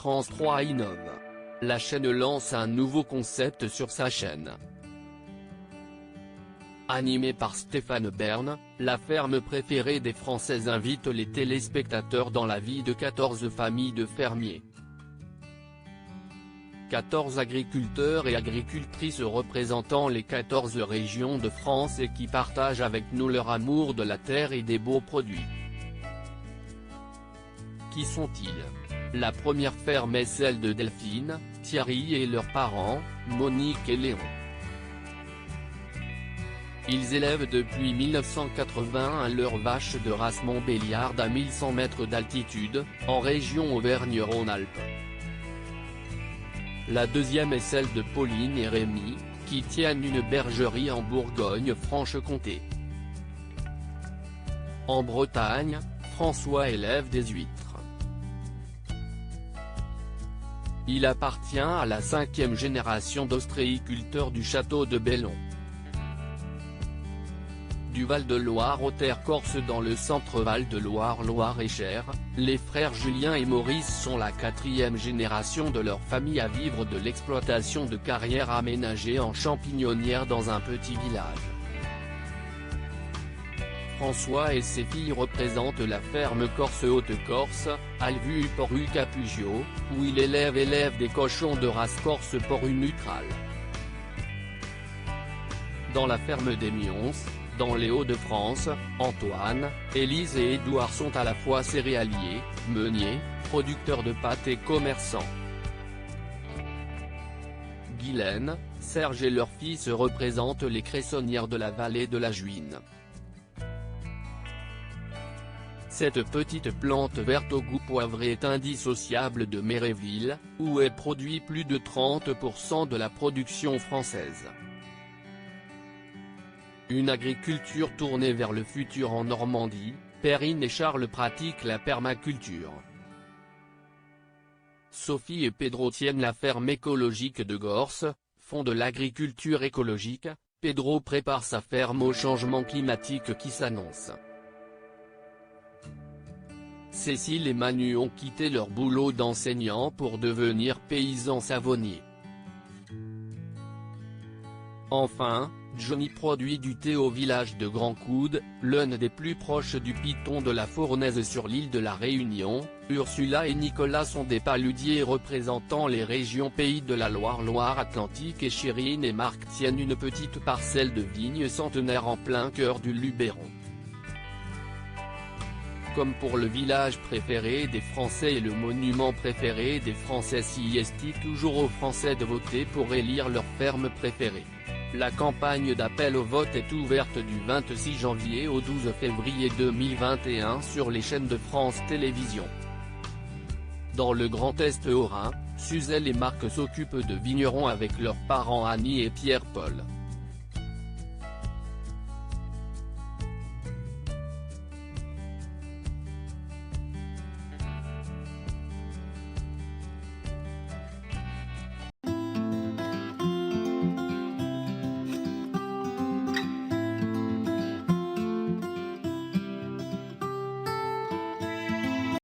France 3 innove. La chaîne lance un nouveau concept sur sa chaîne. Animée par Stéphane Bern, la ferme préférée des Français invite les téléspectateurs dans la vie de 14 familles de fermiers. 14 agriculteurs et agricultrices représentant les 14 régions de France et qui partagent avec nous leur amour de la terre et des beaux produits. Qui sont-ils? La première ferme est celle de Delphine, Thierry et leurs parents, Monique et Léon. Ils élèvent depuis 1981 leurs vaches de race Montbéliard à 1100 mètres d'altitude, en région Auvergne-Rhône-Alpes. La deuxième est celle de Pauline et Rémi, qui tiennent une bergerie en Bourgogne-Franche-Comté. En Bretagne, François élève des huîtres. Il appartient à la 5e génération d'ostréiculteurs du château de Bellon. Du Val-de-Loire aux terres corses dans le centre Val-de-Loire Loir-et-Cher, les frères Julien et Maurice sont la 4e génération de leur famille à vivre de l'exploitation de carrières aménagées en champignonnière dans un petit village. François et ses filles représentent la ferme Corse Haute-Corse, Alvu Porru Capugio, où il élève des cochons de race Corse Porru Neutral. Dans la ferme des Mions, dans les Hauts-de-France, Antoine, Élise et Édouard sont à la fois céréaliers, meuniers, producteurs de pâtes et commerçants. Guylaine, Serge et leur fils représentent les cressonnières de la vallée de la Juine. Cette petite plante verte au goût poivré est indissociable de Méréville, où est produit plus de 30% de la production française. Une agriculture tournée vers le futur en Normandie, Perrine et Charles pratiquent la permaculture. Sophie et Pedro tiennent la ferme écologique de Gorse, font de l'agriculture écologique. Pedro prépare sa ferme au changement climatique qui s'annonce. Cécile et Manu ont quitté leur boulot d'enseignant pour devenir paysans savonniers. Enfin, Johnny produit du thé au village de Grand Coude, l'un des plus proches du Piton de la Fournaise sur l'île de la Réunion. Ursula et Nicolas sont des paludiers représentant les régions Pays de la Loire Loire-Atlantique et Chérine et Marc tiennent une petite parcelle de vignes centenaires en plein cœur du Luberon. Comme pour le village préféré des Français et le monument préféré des Français, s'il est toujours aux Français de voter pour élire leur ferme préférée. La campagne d'appel au vote est ouverte du 26 janvier au 12 février 2021 sur les chaînes de France Télévisions. Dans le Grand Est haut-rhin, Suzelle et Marc s'occupent de vignerons avec leurs parents Annie et Pierre-Paul.